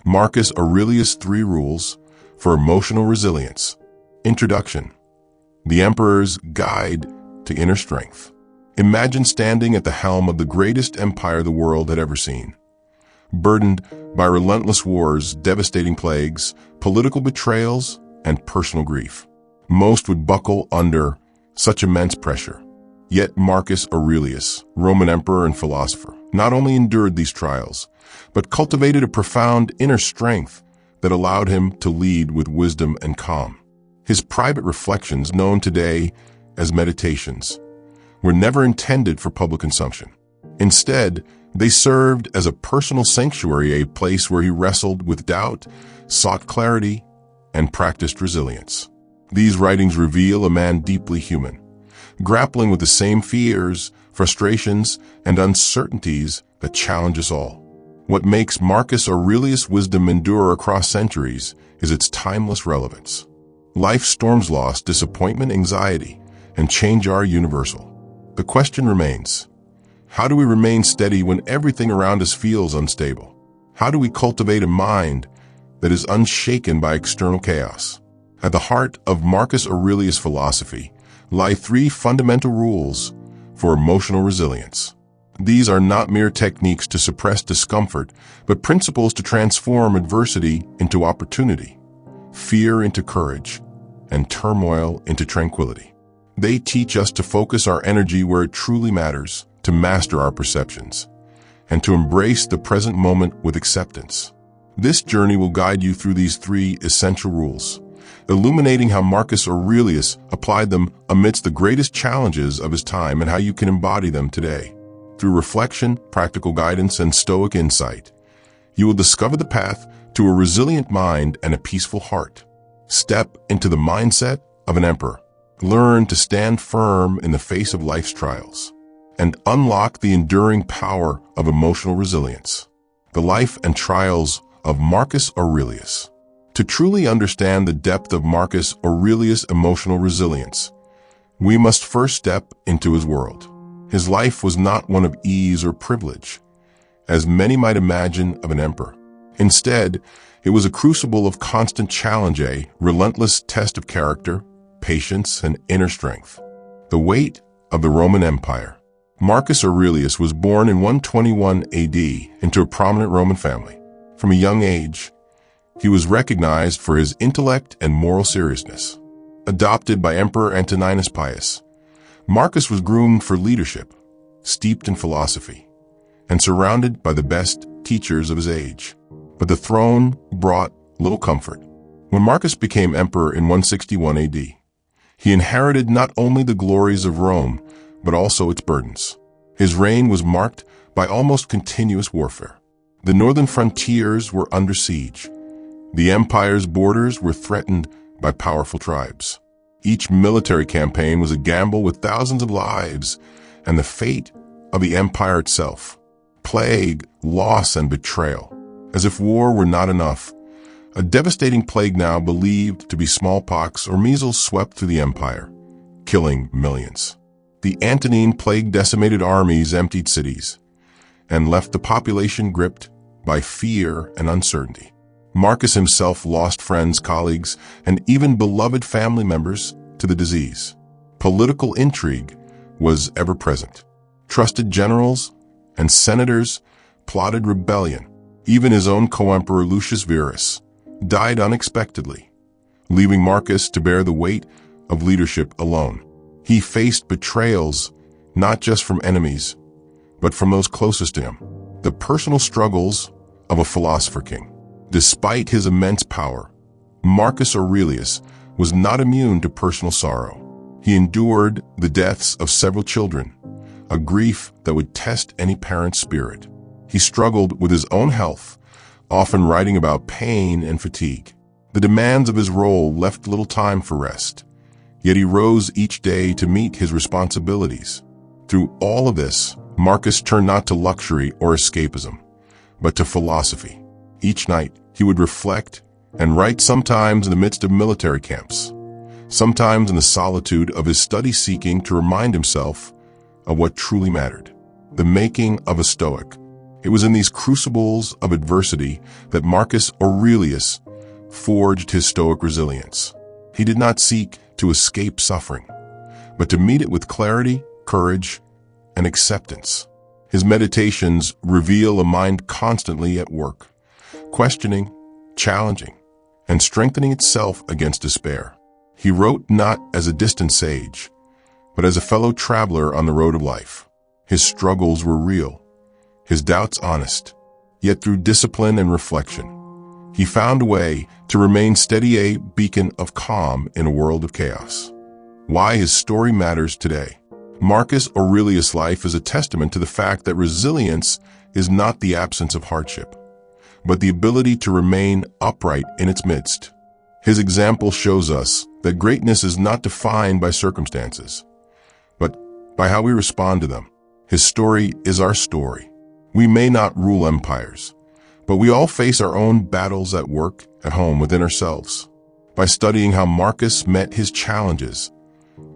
Marcus Aurelius' 3 Rules for Emotional Resilience. Introduction. The Emperor's Guide to Inner Strength. Imagine standing at the helm of the greatest empire the world had ever seen. Burdened by relentless wars, devastating plagues, political betrayals, and personal grief. Most would buckle under such immense pressure. Yet Marcus Aurelius, Roman emperor and philosopher, not only endured these trials, but cultivated a profound inner strength that allowed him to lead with wisdom and calm. His private reflections, known today as meditations, were never intended for public consumption. Instead, they served as a personal sanctuary, a place where he wrestled with doubt, sought clarity, and practiced resilience. These writings reveal a man deeply human, grappling with the same fears, frustrations, and uncertainties that challenge us all. What makes Marcus Aurelius' wisdom endure across centuries is its timeless relevance. Life's storms, loss, disappointment, anxiety, and change are universal. The question remains, how do we remain steady when everything around us feels unstable? How do we cultivate a mind that is unshaken by external chaos? At the heart of Marcus Aurelius' philosophy lie 3 fundamental rules for emotional resilience. These are not mere techniques to suppress discomfort, but principles to transform adversity into opportunity, fear into courage, and turmoil into tranquility. They teach us to focus our energy where it truly matters, to master our perceptions, and to embrace the present moment with acceptance. This journey will guide you through these 3 essential rules, illuminating how Marcus Aurelius applied them amidst the greatest challenges of his time and how you can embody them today. Through reflection, practical guidance, and Stoic insight, you will discover the path to a resilient mind and a peaceful heart. Step into the mindset of an emperor. Learn to stand firm in the face of life's trials, and unlock the enduring power of emotional resilience. The life and trials of Marcus Aurelius. To truly understand the depth of Marcus Aurelius' emotional resilience, we must first step into his world. His life was not one of ease or privilege, as many might imagine of an emperor. Instead, it was a crucible of constant challenge, a relentless test of character, patience, and inner strength. The weight of the Roman Empire. Marcus Aurelius was born in 121 AD into a prominent Roman family. From a young age, he was recognized for his intellect and moral seriousness. Adopted by Emperor Antoninus Pius, Marcus was groomed for leadership, steeped in philosophy, and surrounded by the best teachers of his age. But the throne brought little comfort. When Marcus became emperor in 161 AD, he inherited not only the glories of Rome, but also its burdens. His reign was marked by almost continuous warfare. The northern frontiers were under siege. The empire's borders were threatened by powerful tribes. Each military campaign was a gamble with thousands of lives and the fate of the empire itself. Plague, loss, and betrayal. As if war were not enough, a devastating plague now believed to be smallpox or measles swept through the empire, killing millions. The Antonine plague decimated armies, emptied cities, and left the population gripped by fear and uncertainty. Marcus himself lost friends, colleagues, and even beloved family members to the disease. Political intrigue was ever present. Trusted generals and senators plotted rebellion. Even his own co-emperor Lucius Verus died unexpectedly, leaving Marcus to bear the weight of leadership alone. He faced betrayals not just from enemies, but from those closest to him. The personal struggles of a philosopher king. Despite his immense power, Marcus Aurelius was not immune to personal sorrow. He endured the deaths of several children, a grief that would test any parent's spirit. He struggled with his own health, often writing about pain and fatigue. The demands of his role left little time for rest, yet he rose each day to meet his responsibilities. Through all of this, Marcus turned not to luxury or escapism, but to philosophy. Each night, he would reflect and write, sometimes in the midst of military camps, sometimes in the solitude of his study, seeking to remind himself of what truly mattered. The making of a Stoic. It was in these crucibles of adversity that Marcus Aurelius forged his Stoic resilience. He did not seek to escape suffering, but to meet it with clarity, courage, and acceptance. His meditations reveal a mind constantly at work, questioning, challenging, and strengthening itself against despair. He wrote not as a distant sage, but as a fellow traveler on the road of life. His struggles were real, his doubts honest, yet through discipline and reflection, he found a way to remain steady, a beacon of calm in a world of chaos. Why his story matters today. Marcus Aurelius' life is a testament to the fact that resilience is not the absence of hardship, but the ability to remain upright in its midst. His example shows us that greatness is not defined by circumstances, but by how we respond to them. His story is our story. We may not rule empires, but we all face our own battles at work, at home, within ourselves. By studying how Marcus met his challenges,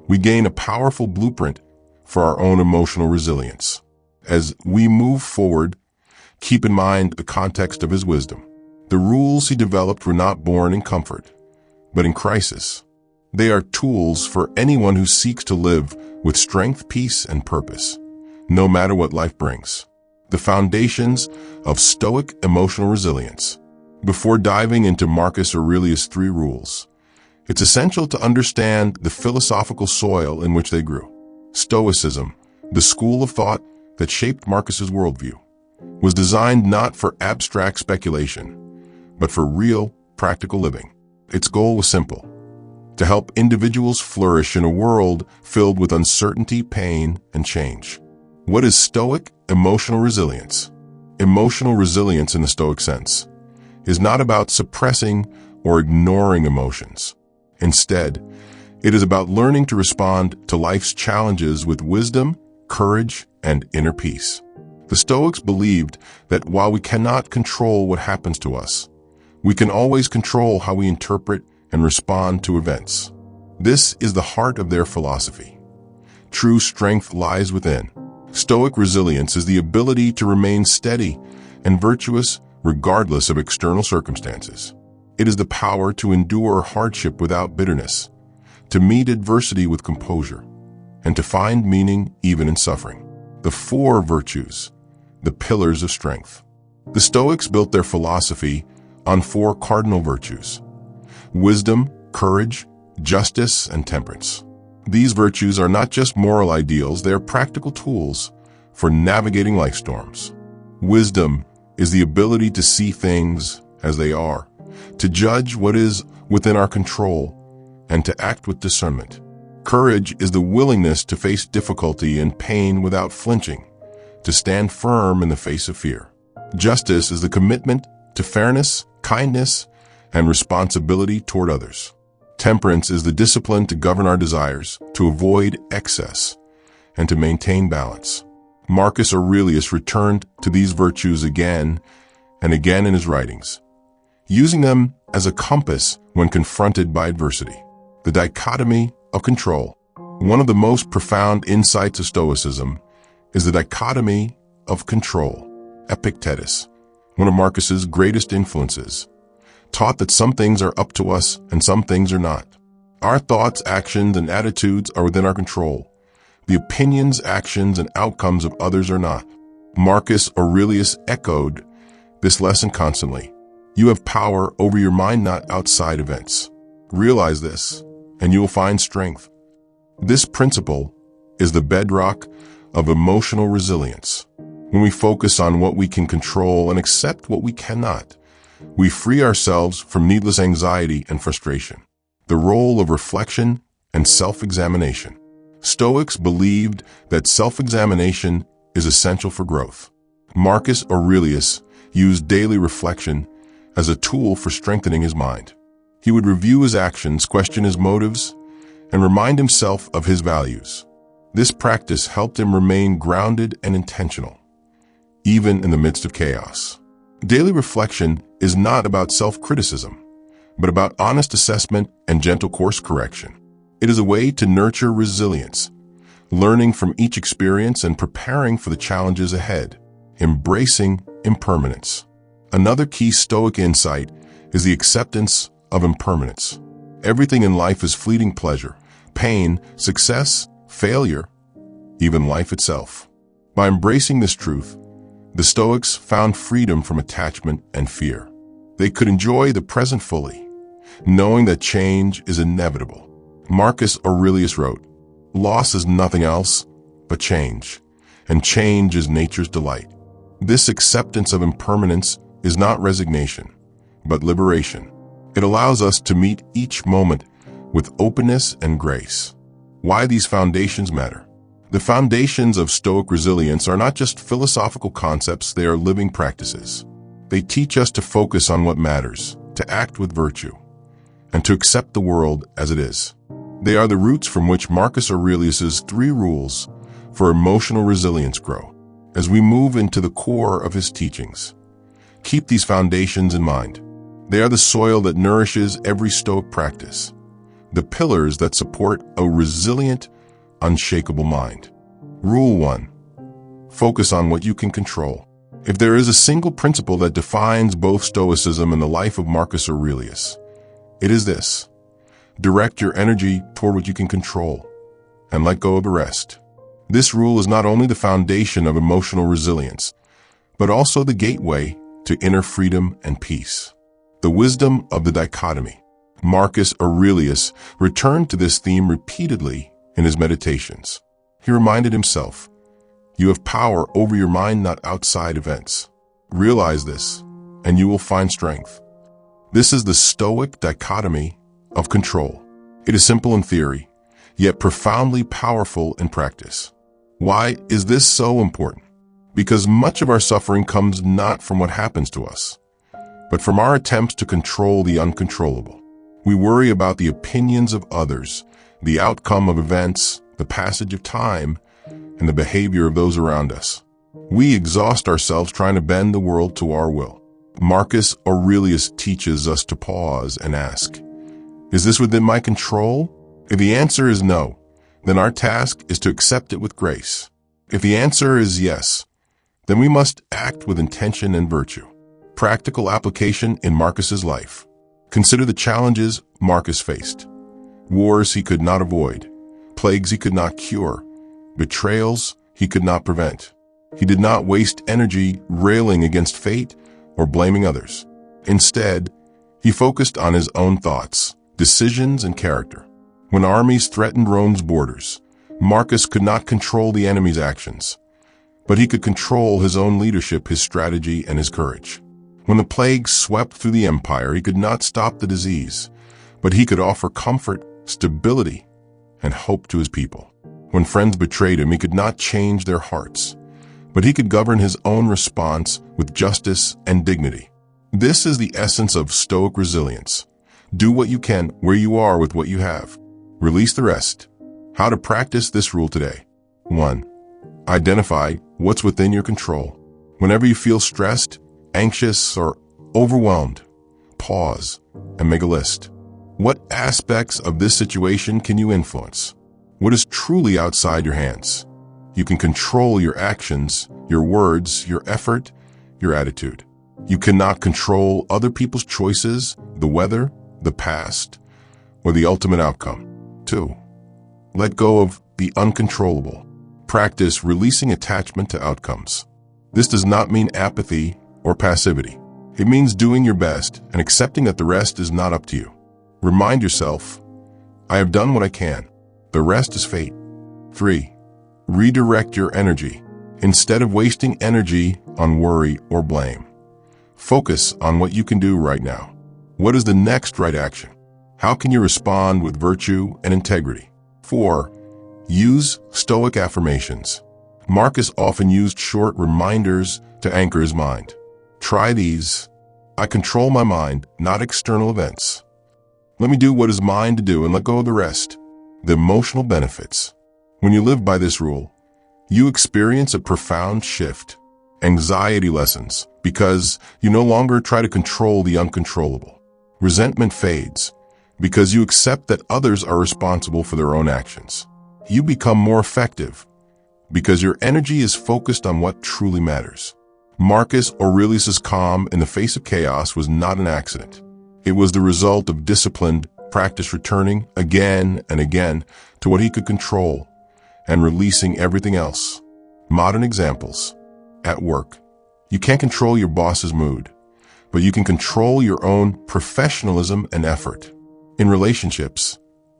we gain a powerful blueprint for our own emotional resilience. As we move forward, keep in mind the context of his wisdom. The rules he developed were not born in comfort, but in crisis. They are tools for anyone who seeks to live with strength, peace, and purpose, no matter what life brings. The foundations of Stoic emotional resilience. Before diving into Marcus Aurelius' 3 rules, it's essential to understand the philosophical soil in which they grew. Stoicism, the school of thought that shaped Marcus's worldview, was designed not for abstract speculation, but for real, practical living. Its goal was simple: to help individuals flourish in a world filled with uncertainty, pain, and change. What is Stoic emotional resilience? Emotional resilience in the Stoic sense is not about suppressing or ignoring emotions. Instead, it is about learning to respond to life's challenges with wisdom, courage, and inner peace. The Stoics believed that while we cannot control what happens to us, we can always control how we interpret and respond to events. This is the heart of their philosophy. True strength lies within. Stoic resilience is the ability to remain steady and virtuous regardless of external circumstances. It is the power to endure hardship without bitterness, to meet adversity with composure, and to find meaning even in suffering. The 4 virtues, the pillars of strength. The Stoics built their philosophy on 4 cardinal virtues: wisdom, courage, justice, and temperance. These virtues are not just moral ideals, they are practical tools for navigating life storms. Wisdom is the ability to see things as they are, to judge what is within our control, and to act with discernment. Courage is the willingness to face difficulty and pain without flinching, to stand firm in the face of fear. Justice is the commitment to fairness, kindness, and responsibility toward others. Temperance is the discipline to govern our desires, to avoid excess, and to maintain balance. Marcus Aurelius returned to these virtues again and again in his writings, using them as a compass when confronted by adversity. The dichotomy of control. One of the most profound insights of Stoicism is the dichotomy of control. Epictetus, one of Marcus's greatest influences, taught that some things are up to us and some things are not. Our thoughts, actions, and attitudes are within our control. The opinions, actions, and outcomes of others are not. Marcus Aurelius echoed this lesson constantly. You have power over your mind, not outside events. Realize this, and you will find strength. This principle is the bedrock of emotional resilience. When we focus on what we can control and accept what we cannot, we free ourselves from needless anxiety and frustration. The role of reflection and self-examination. Stoics believed that self-examination is essential for growth. Marcus Aurelius used daily reflection as a tool for strengthening his mind. He would review his actions, question his motives, and remind himself of his values. This practice helped him remain grounded and intentional, even in the midst of chaos. Daily reflection is not about self-criticism, but about honest assessment and gentle course correction. It is a way to nurture resilience, learning from each experience and preparing for the challenges ahead. embracing impermanence. Another key Stoic insight is the acceptance of impermanence. Everything in life is fleeting: pleasure, pain, success, failure, even life itself. By embracing this truth, the Stoics found freedom from attachment and fear. They could enjoy the present fully, knowing that change is inevitable. Marcus Aurelius wrote, "Loss is nothing else but change, and change is nature's delight." This acceptance of impermanence is not resignation, but liberation. It allows us to meet each moment with openness and grace. Why these foundations matter? The foundations of Stoic resilience are not just philosophical concepts, they are living practices. They teach us to focus on what matters, to act with virtue, and to accept the world as it is. They are the roots from which Marcus Aurelius's 3 rules for emotional resilience grow. As we move into the core of his teachings, keep these foundations in mind. They are the soil that nourishes every Stoic practice, the pillars that support a resilient, unshakable mind. Rule 1. Focus on what you can control. If there is a single principle that defines both Stoicism and the life of Marcus Aurelius, it is this: direct your energy toward what you can control and let go of the rest. This rule is not only the foundation of emotional resilience, but also the gateway to inner freedom and peace. The wisdom of the dichotomy. Marcus Aurelius returned to this theme repeatedly in his meditations. He reminded himself, "You have power over your mind, not outside events. Realize this, and you will find strength." This is the Stoic dichotomy of control. It is simple in theory, yet profoundly powerful in practice. Why is this so important? Because much of our suffering comes not from what happens to us, but from our attempts to control the uncontrollable. We worry about the opinions of others, the outcome of events, the passage of time, and the behavior of those around us. We exhaust ourselves trying to bend the world to our will. Marcus Aurelius teaches us to pause and ask, is this within my control? If the answer is no, then our task is to accept it with grace. If the answer is yes, then we must act with intention and virtue. Practical application in Marcus's life. Consider the challenges Marcus faced. Wars he could not avoid, plagues he could not cure, betrayals he could not prevent. He did not waste energy railing against fate or blaming others. Instead, he focused on his own thoughts, decisions, and character. When armies threatened Rome's borders, Marcus could not control the enemy's actions, but he could control his own leadership, his strategy, and his courage. When the plague swept through the empire, he could not stop the disease, but he could offer comfort, stability, and hope to his people. When friends betrayed him, he could not change their hearts, but he could govern his own response with justice and dignity. This is the essence of Stoic resilience. Do what you can where you are with what you have. Release the rest. How to practice this rule today. 1. Identify what's within your control. Whenever you feel stressed, anxious, or overwhelmed, pause and make a list. What aspects of this situation can you influence? What is truly outside your hands? You can control your actions, your words, your effort, your attitude. You cannot control other people's choices, the weather, the past, or the ultimate outcome. 2. Let go of the uncontrollable. Practice releasing attachment to outcomes. This does not mean apathy or passivity. It means doing your best and accepting that the rest is not up to you. Remind yourself, I have done what I can. The rest is fate. 3. Redirect your energy. Instead of wasting energy on worry or blame, focus on what you can do right now. What is the next right action? How can you respond with virtue and integrity? 4. Use Stoic affirmations. Marcus often used short reminders to anchor his mind. Try these. I control my mind, not external events. Let me do what is mine to do and let go of the rest. The emotional benefits. When you live by this rule, you experience a profound shift. Anxiety lessens because you no longer try to control the uncontrollable. Resentment fades because you accept that others are responsible for their own actions. You become more effective because your energy is focused on what truly matters. Marcus Aurelius's calm in the face of chaos was not an accident. It was the result of disciplined practice, returning again and again to what he could control and releasing everything else. Modern examples. At work, you can't control your boss's mood, but you can control your own professionalism and effort. In relationships,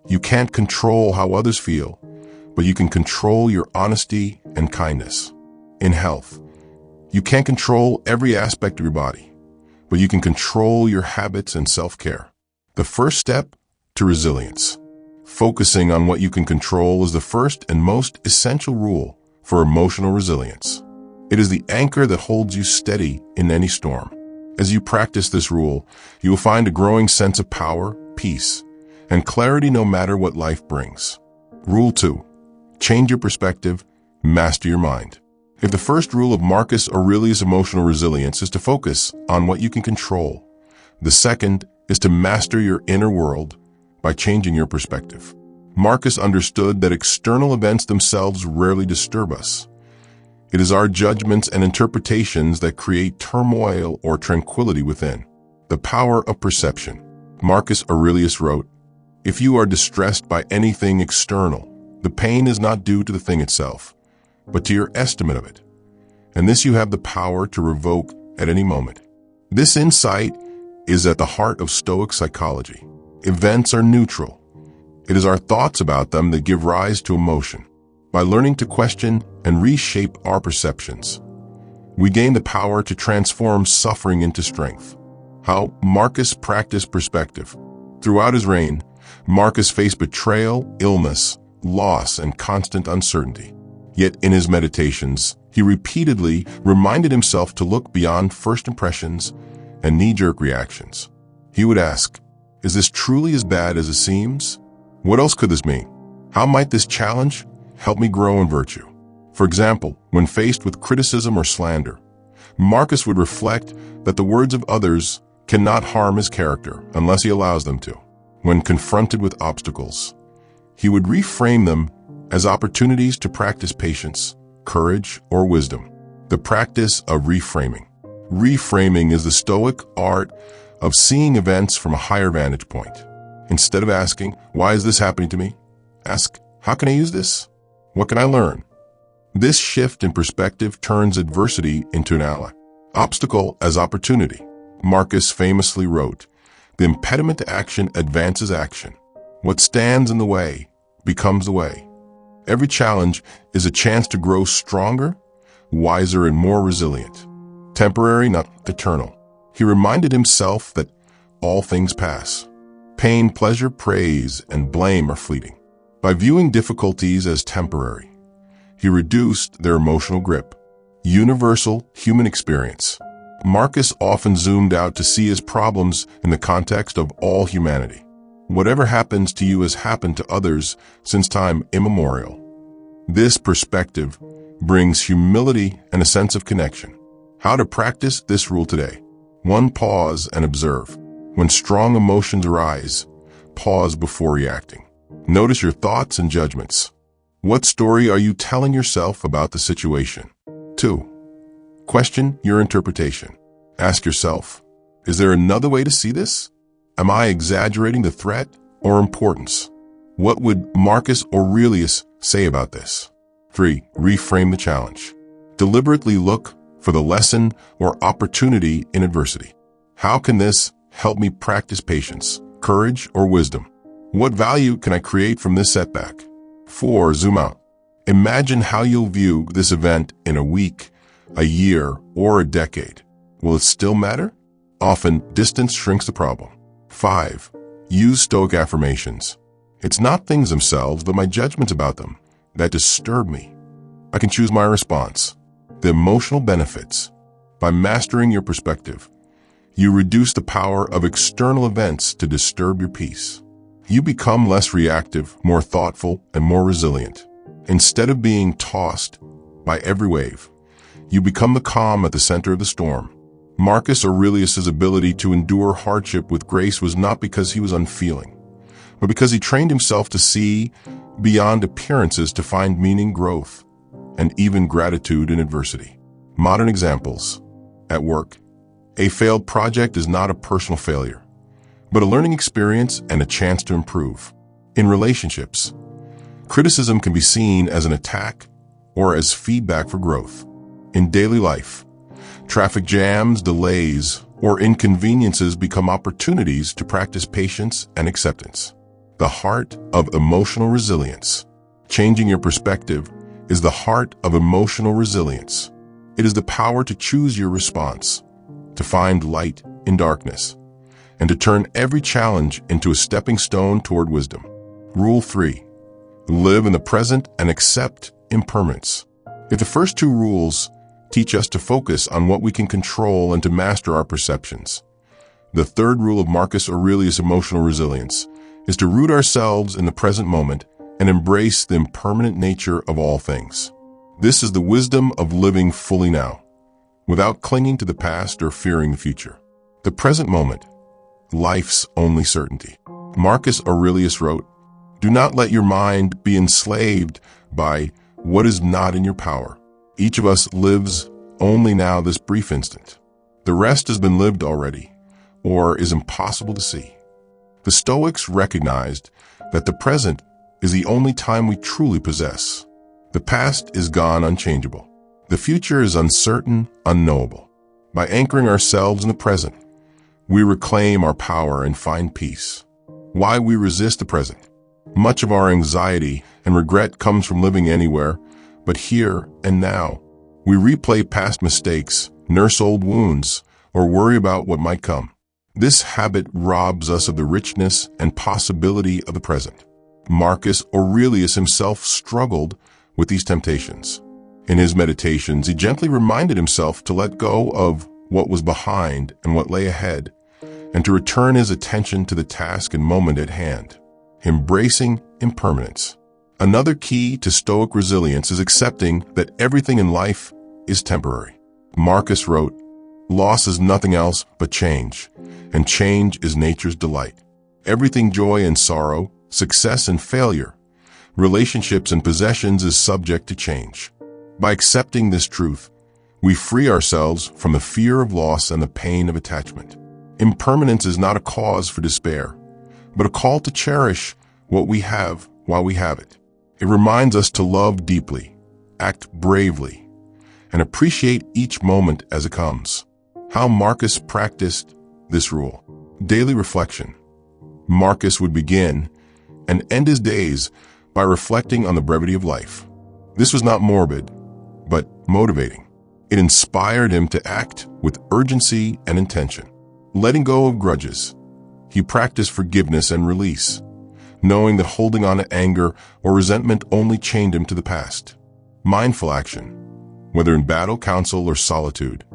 you can't control how others feel, but you can control your honesty and kindness. In health, you can't control every aspect of your body, but you can control your habits and self-care. The first step to resilience. Focusing on what you can control is the first and most essential rule for emotional resilience. It is the anchor that holds you steady in any storm. As you practice this rule, you will find a growing sense of power, peace, and clarity no matter what life brings. Rule 2. Change your perspective, master your mind. If the first rule of Marcus Aurelius' emotional resilience is to focus on what you can control, the second is to master your inner world by changing your perspective. Marcus understood that external events themselves rarely disturb us. It is our judgments and interpretations that create turmoil or tranquility within. The power of perception. Marcus Aurelius wrote, "If you are distressed by anything external, the pain is not due to the thing itself, but to your estimate of it. And this you have the power to revoke at any moment." This insight is at the heart of Stoic psychology. Events are neutral. It is our thoughts about them that give rise to emotion. By learning to question and reshape our perceptions, we gain the power to transform suffering into strength. How Marcus practiced perspective. Throughout his reign, Marcus faced betrayal, illness, loss, and constant uncertainty. Yet in his meditations, he repeatedly reminded himself to look beyond first impressions and knee-jerk reactions. He would ask, "Is this truly as bad as it seems? What else could this mean? How might this challenge help me grow in virtue?" For example, when faced with criticism or slander, Marcus would reflect that the words of others cannot harm his character unless he allows them to. When confronted with obstacles, he would reframe them as opportunities to practice patience, courage, or wisdom. The practice of reframing. Reframing is the Stoic art of seeing events from a higher vantage point. Instead of asking, "Why is this happening to me?" ask, "How can I use this? What can I learn?" This shift in perspective turns adversity into an ally. Obstacle as opportunity. Marcus famously wrote, "The impediment to action advances action. What stands in the way becomes the way." Every challenge is a chance to grow stronger, wiser, and more resilient. Temporary, not eternal. He reminded himself that all things pass. Pain, pleasure, praise, and blame are fleeting. By viewing difficulties as temporary, he reduced their emotional grip. Universal human experience. Marcus often zoomed out to see his problems in the context of all humanity. Whatever happens to you has happened to others since time immemorial. This perspective brings humility and a sense of connection. How to practice this rule today. 1. Pause and observe. When strong emotions arise, pause before reacting. Notice your thoughts and judgments. What story are you telling yourself about the situation? 2. Question your interpretation. Ask yourself, is there another way to see this? Am I exaggerating the threat or importance? What would Marcus Aurelius say about this? 3. Reframe the challenge. Deliberately look for the lesson or opportunity in adversity. How can this help me practice patience, courage, or wisdom? What value can I create from this setback? 4. Zoom out. Imagine how you'll view this event in a week, a year, or a decade. Will it still matter? Often, distance shrinks the problem. 5. Use Stoic affirmations. It's not things themselves, but my judgments about them that disturb me. I can choose my response. The emotional benefits. By mastering your perspective, you reduce the power of external events to disturb your peace. You become less reactive, more thoughtful, and more resilient. Instead of being tossed by every wave, you become the calm at the center of the storm. Marcus Aurelius' ability to endure hardship with grace was not because he was unfeeling, but because he trained himself to see beyond appearances to find meaning, growth, and even gratitude in adversity. Modern examples. At work, a failed project is not a personal failure, but a learning experience and a chance to improve. In relationships, criticism can be seen as an attack or as feedback for growth. In daily life, traffic jams, delays, or inconveniences become opportunities to practice patience and acceptance. The heart of emotional resilience. Changing your perspective is the heart of emotional resilience. It is the power to choose your response, to find light in darkness, and to turn every challenge into a stepping stone toward wisdom. Rule 3. Live in the present and accept impermanence. If the first two rules teach us to focus on what we can control and to master our perceptions, the third rule of Marcus Aurelius' emotional resilience is to root ourselves in the present moment and embrace the impermanent nature of all things. This is the wisdom of living fully now, without clinging to the past or fearing the future. The present moment, life's only certainty. Marcus Aurelius wrote, "Do not let your mind be enslaved by what is not in your power. Each of us lives only now this brief instant. The rest has been lived already, or is impossible to see." The Stoics recognized that the present is the only time we truly possess. The past is gone, unchangeable. The future is uncertain, unknowable. By anchoring ourselves in the present, we reclaim our power and find peace. Why we resist the present? Much of our anxiety and regret comes from living anywhere but here and now. We replay past mistakes, nurse old wounds, or worry about what might come. This habit robs us of the richness and possibility of the present. Marcus Aurelius himself struggled with these temptations. In his meditations, he gently reminded himself to let go of what was behind and what lay ahead, and to return his attention to the task and moment at hand, embracing impermanence. Another key to Stoic resilience is accepting that everything in life is temporary. Marcus wrote, "Loss is nothing else but change, and change is nature's delight. Everything joy and sorrow, success and failure, relationships and possessions is subject to change." By accepting this truth, we free ourselves from the fear of loss and the pain of attachment. Impermanence is not a cause for despair, but a call to cherish what we have while we have it. It reminds us to love deeply, act bravely, and appreciate each moment as it comes. How Marcus practiced this rule. Daily reflection. Marcus would begin and end his days by reflecting on the brevity of life. This was not morbid, but motivating. It inspired him to act with urgency and intention. Letting go of grudges. He practiced forgiveness and release, knowing that holding on to anger or resentment only chained him to the past. Mindful action, whether in battle, counsel, or solitude.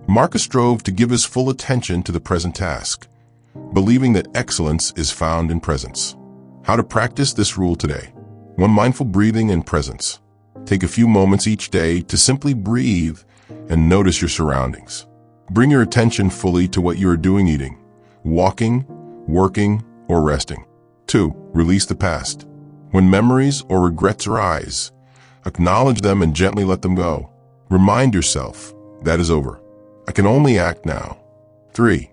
Marcus strove to give his full attention to the present task, believing that excellence is found in presence. How to practice this rule today. 1. Mindful breathing and presence. Take a few moments each day to simply breathe and notice your surroundings. Bring your attention fully to what you are doing, eating, walking, working, or resting. 2. Release the past. When memories or regrets arise, acknowledge them and gently let them go. Remind yourself, that is over. I can only act now. 3.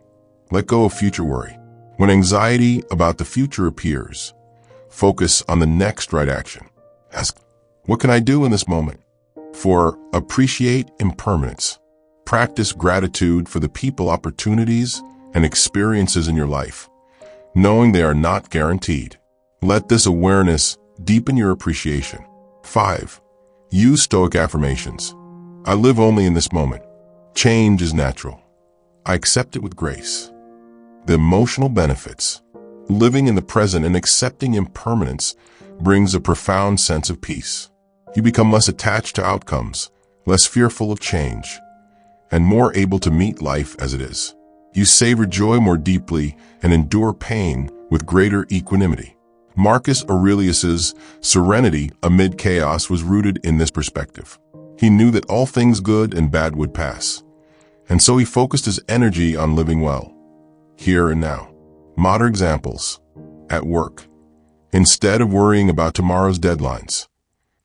Let go of future worry. When anxiety about the future appears, focus on the next right action. Ask, what can I do in this moment? 4. Appreciate impermanence. Practice gratitude for the people, opportunities, and experiences in your life, knowing they are not guaranteed. Let this awareness deepen your appreciation. 5. Use Stoic affirmations. I live only in this moment. Change is natural. I accept it with grace. The emotional benefits. Living in the present and accepting impermanence brings a profound sense of peace. You become less attached to outcomes, less fearful of change, and more able to meet life as it is. You savor joy more deeply and endure pain with greater equanimity. Marcus Aurelius's serenity amid chaos was rooted in this perspective. He knew that all things good and bad would pass, and so he focused his energy on living well, here and now. Modern examples. At work. Instead of worrying about tomorrow's deadlines,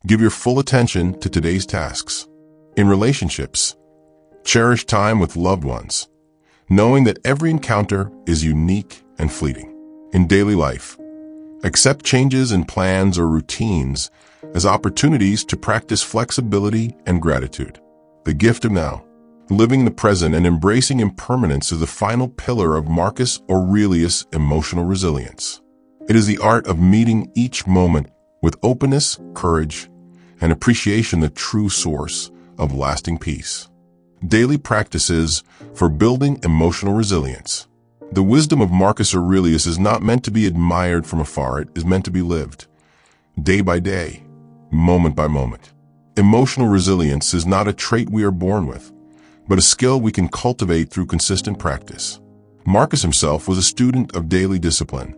give your full attention to today's tasks. In relationships, Cherish time with loved ones, knowing that every encounter is unique and fleeting. In daily life, accept changes in plans or routines as opportunities to practice flexibility and gratitude. The gift of now. Living the present and embracing impermanence is the final pillar of Marcus Aurelius' emotional resilience. It is the art of meeting each moment with openness, courage, and appreciation, the true source of lasting peace. Daily practices for building emotional resilience. The wisdom of Marcus Aurelius is not meant to be admired from afar. It is meant to be lived, day by day, moment by moment. Emotional resilience is not a trait we are born with, but a skill we can cultivate through consistent practice. Marcus himself was a student of daily discipline,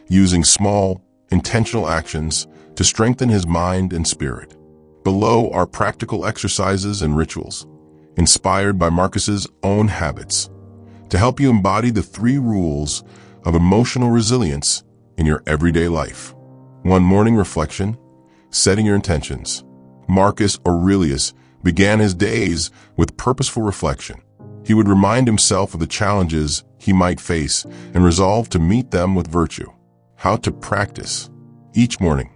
using small, intentional actions to strengthen his mind and spirit. Below are practical exercises and rituals, inspired by Marcus's own habits, to help you embody the 3 rules of emotional resilience in your everyday life. 1. Morning reflection, setting your intentions. Marcus Aurelius began his days with purposeful reflection. He would remind himself of the challenges he might face and resolve to meet them with virtue. How to practice. Each morning,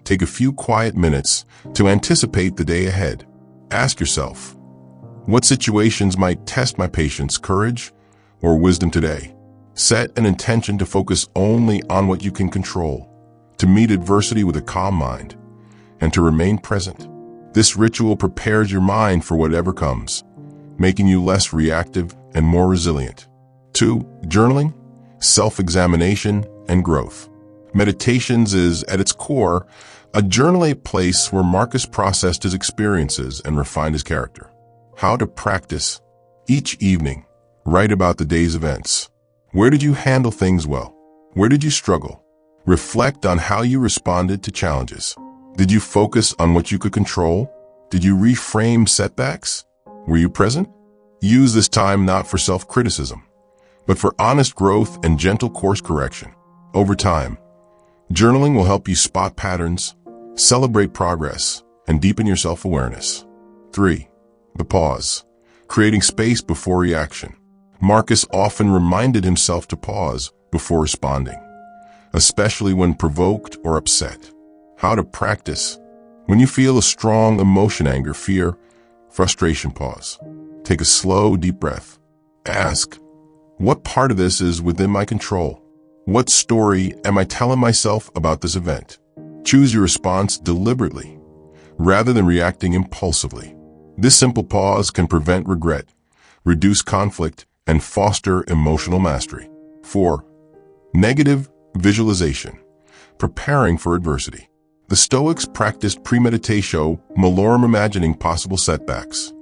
take a few quiet minutes to anticipate the day ahead. Ask yourself, what situations might test my patience, courage, or wisdom today? Set an intention to focus only on what you can control, to meet adversity with a calm mind, and to remain present. This ritual prepares your mind for whatever comes, making you less reactive and more resilient. 2. Journaling, self-examination, and growth. Meditations is, at its core, a journaling place where Marcus processed his experiences and refined his character. How to practice. Each evening, write about the day's events. Where did you handle things well? Where did you struggle? Reflect on how you responded to challenges. Did you focus on what you could control? Did you reframe setbacks? Were you present? Use this time not for self-criticism, but for honest growth and gentle course correction. Over time, journaling will help you spot patterns, celebrate progress, and deepen your self-awareness. 3. The pause, creating space before reaction. Marcus often reminded himself to pause before responding, especially when provoked or upset. How to practice. When you feel a strong emotion, anger, fear, frustration, pause. Take a slow, deep breath. Ask, what part of this is within my control? What story am I telling myself about this event? Choose your response deliberately, rather than reacting impulsively. This simple pause can prevent regret, reduce conflict, and foster emotional mastery. 4. Negative visualization, preparing for adversity. The Stoics practiced premeditatio malorum, imagining possible setbacks,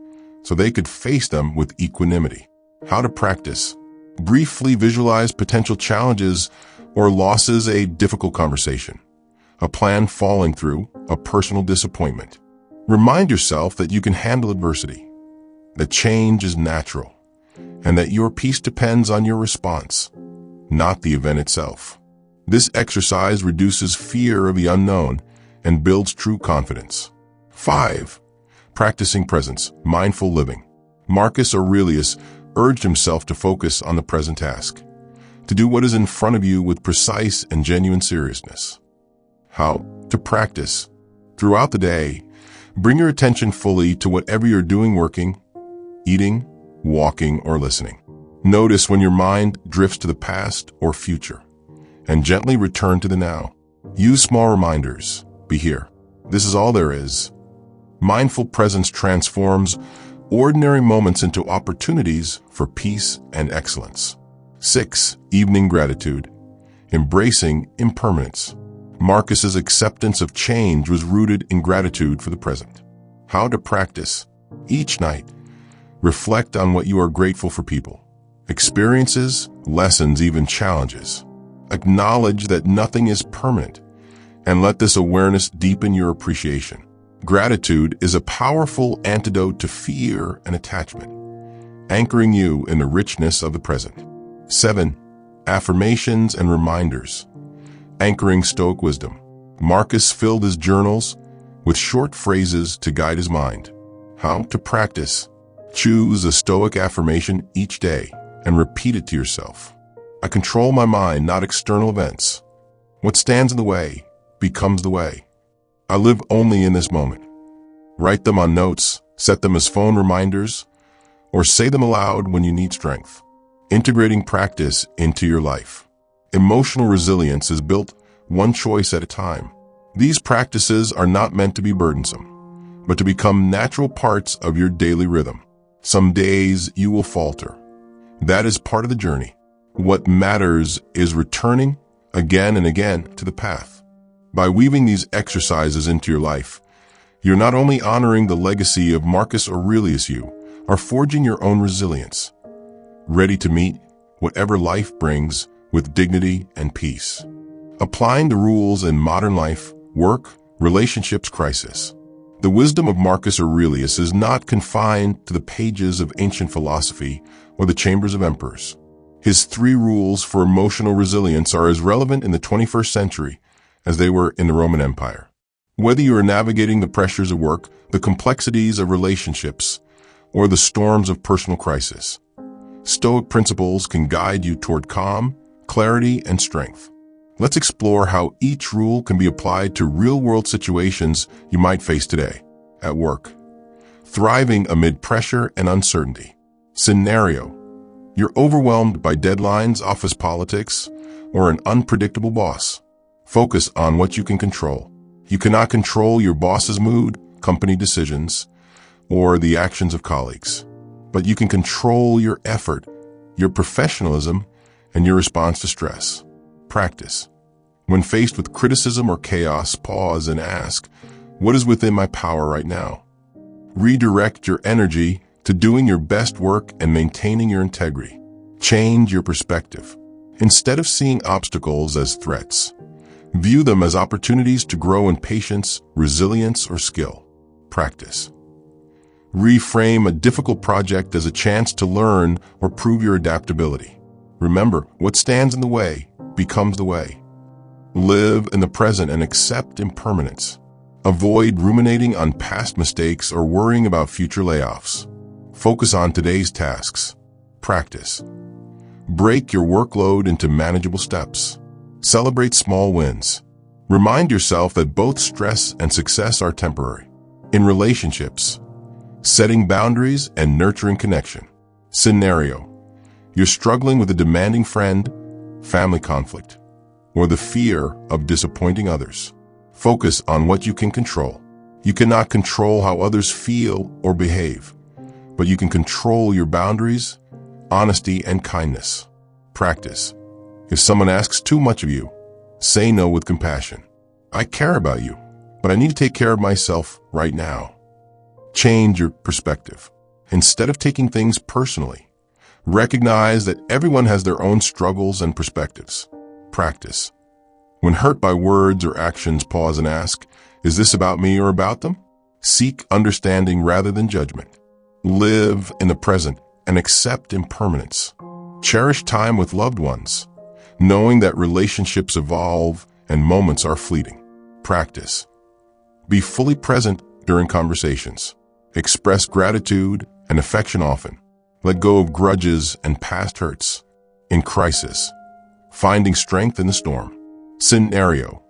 so they could face them with equanimity. How to practice. Briefly visualize potential challenges or losses, a difficult conversation, a plan falling through, a personal disappointment. Remind yourself that you can handle adversity, that change is natural, and that your peace depends on your response, not the event itself. This exercise reduces fear of the unknown and builds true confidence. 5. Practicing presence, mindful living. Marcus Aurelius urged himself to focus on the present task, to do what is in front of you with precise and genuine seriousness. How to practice. Throughout the day, bring your attention fully to whatever you're doing, working, eating, walking, or listening. Notice when your mind drifts to the past or future, and gently return to the now. Use small reminders. Be here. This is all there is. Mindful presence transforms ordinary moments into opportunities for peace and excellence. 6. Evening gratitude, embracing impermanence. Marcus's acceptance of change was rooted in gratitude for the present. How to practice. Each night, reflect on what you are grateful for: people, experiences, lessons, even challenges. Acknowledge that nothing is permanent, and let this awareness deepen your appreciation. Gratitude is a powerful antidote to fear and attachment, anchoring you in the richness of the present. 7. Affirmations and reminders, anchoring Stoic wisdom. Marcus filled his journals with short phrases to guide his mind. How to practice. Choose a Stoic affirmation each day and repeat it to yourself. I control my mind, not external events. What stands in the way becomes the way. I live only in this moment. Write them on notes, set them as phone reminders, or say them aloud when you need strength. Integrating practice into your life. Emotional resilience is built one choice at a time. These practices are not meant to be burdensome, but to become natural parts of your daily rhythm. Some days you will falter. That is part of the journey. What matters is returning again and again to the path. By weaving these exercises into your life, you're not only honoring the legacy of Marcus Aurelius, you are forging your own resilience, ready to meet whatever life brings with dignity and peace. Applying the rules in modern life, work, relationships, crisis. The wisdom of Marcus Aurelius is not confined to the pages of ancient philosophy or the chambers of emperors. His 3 rules for emotional resilience are as relevant in the 21st century as they were in the Roman Empire. Whether you are navigating the pressures of work, the complexities of relationships, or the storms of personal crisis, Stoic principles can guide you toward calm, clarity, and strength. Let's explore how each rule can be applied to real-world situations you might face today. At work, thriving amid pressure and uncertainty. Scenario: you're overwhelmed by deadlines, office politics, or an unpredictable boss. Focus on what you can control. You cannot control your boss's mood, company decisions, or the actions of colleagues. But you can control your effort, your professionalism, and your response to stress. Practice. When faced with criticism or chaos, pause and ask, what is within my power right now? Redirect your energy to doing your best work and maintaining your integrity. Change your perspective. Instead of seeing obstacles as threats, view them as opportunities to grow in patience, resilience, or skill. Practice. Reframe a difficult project as a chance to learn or prove your adaptability. Remember, what stands in the way becomes the way. Live in the present and accept impermanence. Avoid ruminating on past mistakes or worrying about future layoffs. Focus on today's tasks. Practice. Break your workload into manageable steps. Celebrate small wins. Remind yourself that both stress and success are temporary. In relationships, setting boundaries and nurturing connection. Scenario: you're struggling with a demanding friend, family conflict, or the fear of disappointing others. Focus on what you can control. You cannot control how others feel or behave, but you can control your boundaries, honesty, and kindness. Practice. If someone asks too much of you, say no with compassion. I care about you, but I need to take care of myself right now. Change your perspective. Instead of taking things personally, recognize that everyone has their own struggles and perspectives. Practice. When hurt by words or actions, pause and ask, is this about me or about them? Seek understanding rather than judgment. Live in the present and accept impermanence. Cherish time with loved ones, knowing that relationships evolve and moments are fleeting. Practice. Be fully present during conversations. Express gratitude and affection often. Let go of grudges and past hurts. In crisis, finding strength in the storm. Scenario: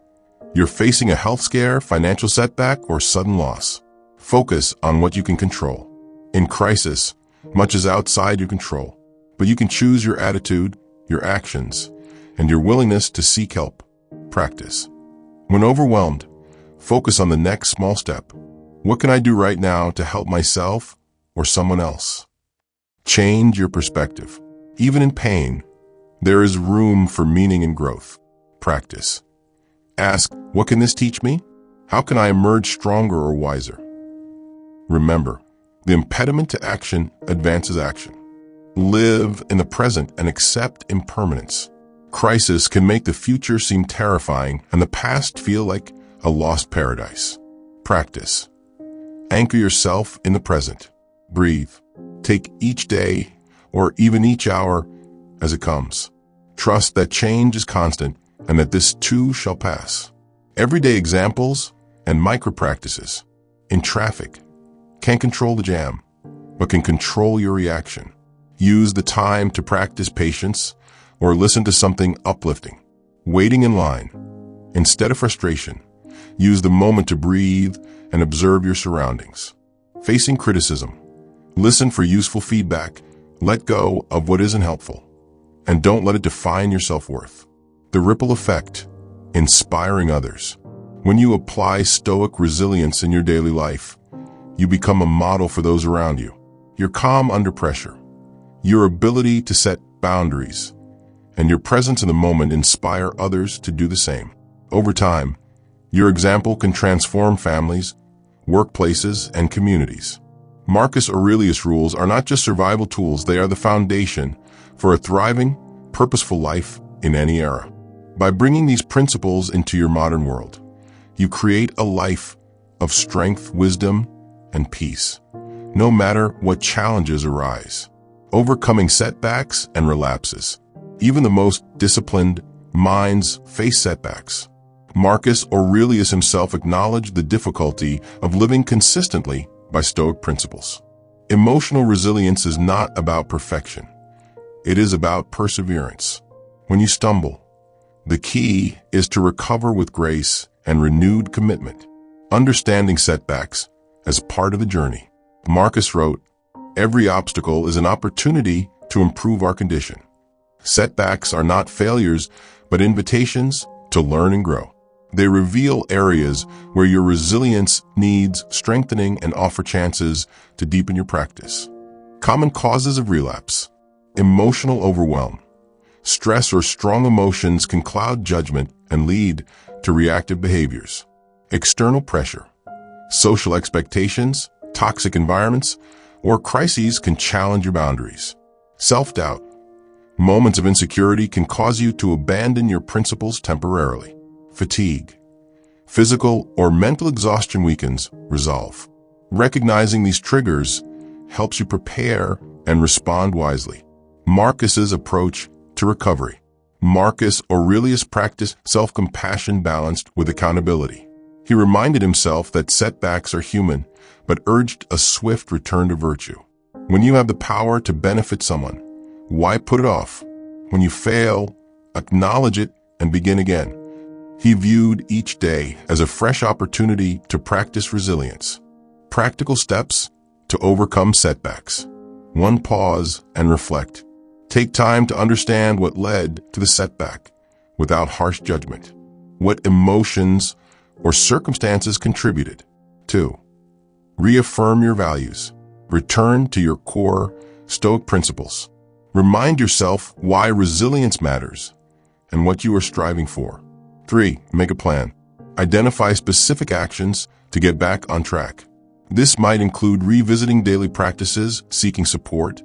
you're facing a health scare, financial setback, or sudden loss. Focus on what you can control. In crisis, much is outside your control, but you can choose your attitude, your actions, and your willingness to seek help. Practice. When overwhelmed, focus on the next small step. What can I do right now to help myself or someone else? Change your perspective. Even in pain, there is room for meaning and growth. Practice. Ask, what can this teach me? How can I emerge stronger or wiser? Remember, the impediment to action advances action. Live in the present and accept impermanence. Crisis can make the future seem terrifying and the past feel like a lost paradise. Practice. Anchor yourself in the present. Breathe. Take each day or even each hour as it comes. Trust that change is constant and that this too shall pass. Everyday examples and micro practices. In traffic, can't control the jam. but can control your reaction. Use the time to practice patience or listen to something uplifting. Waiting in line. Instead of frustration, use the moment to breathe and observe your surroundings. Facing criticism. Listen for useful feedback. Let go of what isn't helpful. And don't let it define your self-worth. The ripple effect. Inspiring others. When you apply Stoic resilience in your daily life, you become a model for those around you. Your calm under pressure, your ability to set boundaries, and your presence in the moment inspire others to do the same. Over time, your example can transform families, workplaces, and communities. Marcus Aurelius rules are not just survival tools, they are the foundation for a thriving, purposeful life in any era. By bringing these principles into your modern world, you create a life of strength, wisdom, and peace, no matter what challenges arise. Overcoming setbacks and relapses. Even the most disciplined minds face setbacks. Marcus Aurelius himself acknowledged the difficulty of living consistently by Stoic principles. Emotional resilience is not about perfection. It is about perseverance. When you stumble, the key is to recover with grace and renewed commitment, understanding setbacks as part of the journey. Marcus wrote, "Every obstacle is an opportunity to improve our condition. Setbacks are not failures, but invitations to learn and grow. They reveal areas where your resilience needs strengthening and offer chances to deepen your practice." Common causes of relapse. Emotional overwhelm. Stress or strong emotions can cloud judgment and lead to reactive behaviors. External pressure. Social expectations, toxic environments, or crises can challenge your boundaries. Self-doubt. Moments of insecurity can cause you to abandon your principles temporarily. Fatigue. Physical or mental exhaustion weakens resolve. Recognizing these triggers helps you prepare and respond wisely. Marcus's approach to recovery. Marcus Aurelius practiced self-compassion balanced with accountability. He reminded himself that setbacks are human, but urged a swift return to virtue. When you have the power to benefit someone, why put it off? When you fail, acknowledge it and begin again. He viewed each day as a fresh opportunity to practice resilience. Practical steps to overcome setbacks. 1. Pause and reflect. Take time to understand what led to the setback without harsh judgment. What emotions or circumstances contributed. 2. Reaffirm your values. Return to your core Stoic principles. Remind yourself why resilience matters and what you are striving for. 3. Make a plan. Identify specific actions to get back on track. This might include revisiting daily practices, seeking support,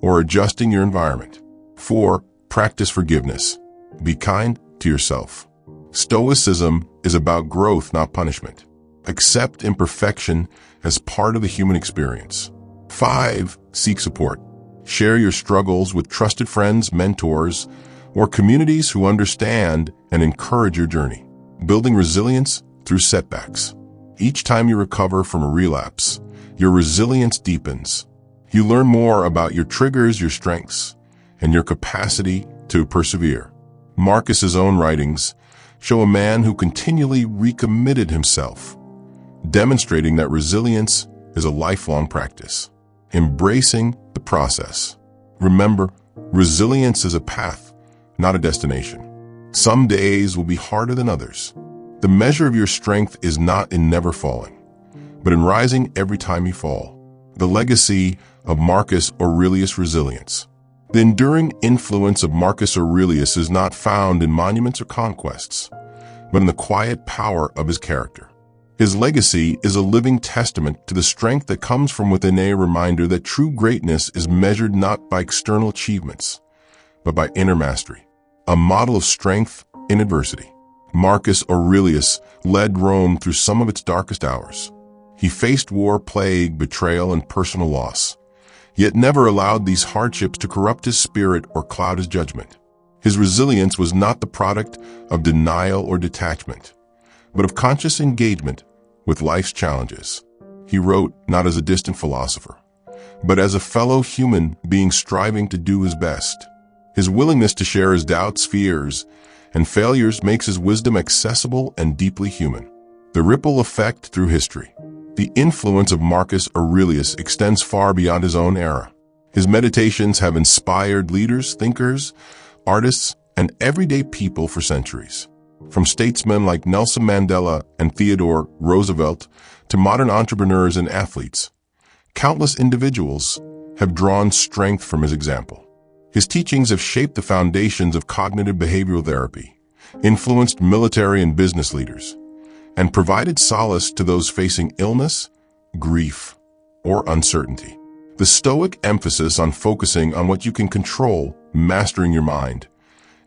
or adjusting your environment. 4. Practice forgiveness. Be kind to yourself. Stoicism is about growth, not punishment. Accept imperfection as part of the human experience. 5. Seek support. Share your struggles with trusted friends, mentors, or communities who understand and encourage your journey. Building resilience through setbacks. Each time you recover from a relapse, your resilience deepens. You learn more about your triggers, your strengths, and your capacity to persevere. Marcus's own writings show a man who continually recommitted himself, demonstrating that resilience is a lifelong practice. Embracing the process. Remember, resilience is a path, not a destination. Some days will be harder than others. The measure of your strength is not in never falling, but in rising every time you fall. The legacy of Marcus Aurelius' resilience. The enduring influence of Marcus Aurelius is not found in monuments or conquests, but in the quiet power of his character. His legacy is a living testament to the strength that comes from within, a reminder that true greatness is measured not by external achievements, but by inner mastery. A model of strength in adversity. Marcus Aurelius led Rome through some of its darkest hours. He faced war, plague, betrayal, and personal loss, yet never allowed these hardships to corrupt his spirit or cloud his judgment. His resilience was not the product of denial or detachment, but of conscious engagement with life's challenges. He wrote not as a distant philosopher, but as a fellow human being striving to do his best. His willingness to share his doubts, fears, and failures makes his wisdom accessible and deeply human. The ripple effect through history. The influence of Marcus Aurelius extends far beyond his own era. His meditations have inspired leaders, thinkers, artists, and everyday people for centuries. From statesmen like Nelson Mandela and Theodore Roosevelt to modern entrepreneurs and athletes, countless individuals have drawn strength from his example. His teachings have shaped the foundations of cognitive behavioral therapy, influenced military and business leaders, and provided solace to those facing illness, grief, or uncertainty. The Stoic emphasis on focusing on what you can control, mastering your mind,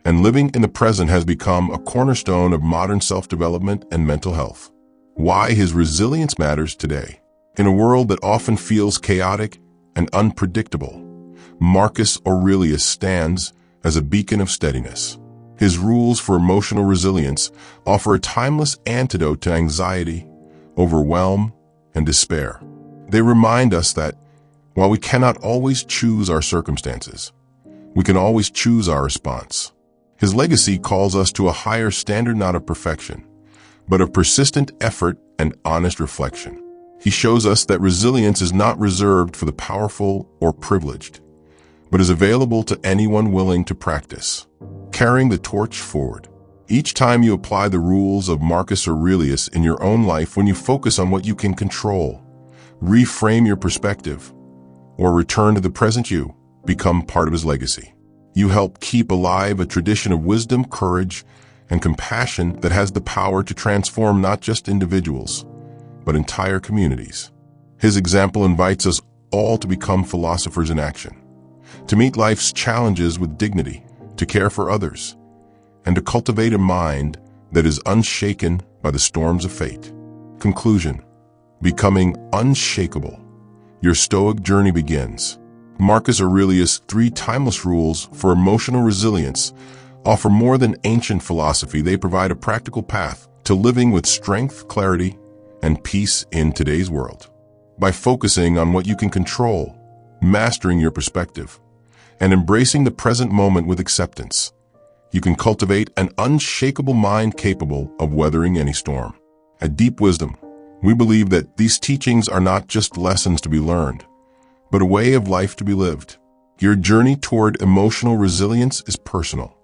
and living in the present has become a cornerstone of modern self-development and mental health. Why his resilience matters today. In a world that often feels chaotic and unpredictable, Marcus Aurelius stands as a beacon of steadiness. His rules for emotional resilience offer a timeless antidote to anxiety, overwhelm, and despair. They remind us that while we cannot always choose our circumstances, we can always choose our response. His legacy calls us to a higher standard not of perfection, but of persistent effort and honest reflection. He shows us that resilience is not reserved for the powerful or privileged, but is available to anyone willing to practice. Carrying the torch forward. Each time you apply the rules of Marcus Aurelius in your own life, when you focus on what you can control, reframe your perspective, or return to the present, you become part of his legacy. You help keep alive a tradition of wisdom, courage, and compassion that has the power to transform not just individuals, but entire communities. His example invites us all to become philosophers in action, to meet life's challenges with dignity, to care for others, and to cultivate a mind that is unshaken by the storms of fate. Conclusion. Becoming unshakable. Your Stoic journey begins. Marcus Aurelius' 3 timeless rules for emotional resilience offer more than ancient philosophy. They provide a practical path to living with strength, clarity, and peace in today's world. By focusing on what you can control, mastering your perspective, and embracing the present moment with acceptance, you can cultivate an unshakable mind capable of weathering any storm. At Deep Wisdom, we believe that these teachings are not just lessons to be learned, but a way of life to be lived. Your journey toward emotional resilience is personal,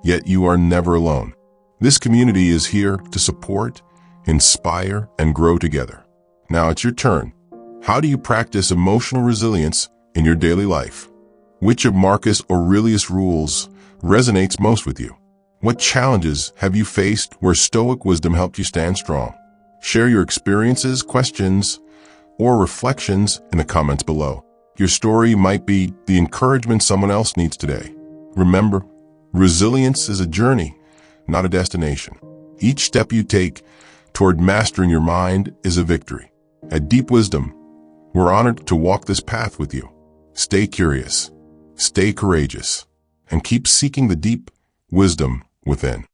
yet you are never alone. This community is here to support, inspire, and grow together. Now it's your turn. How do you practice emotional resilience in your daily life? Which of Marcus Aurelius' rules resonates most with you? What challenges have you faced where Stoic wisdom helped you stand strong? Share your experiences, questions, or reflections in the comments below. Your story might be the encouragement someone else needs today. Remember, resilience is a journey, not a destination. Each step you take toward mastering your mind is a victory. At Deep Wisdom, we're honored to walk this path with you. Stay curious, stay courageous, and keep seeking the deep wisdom within.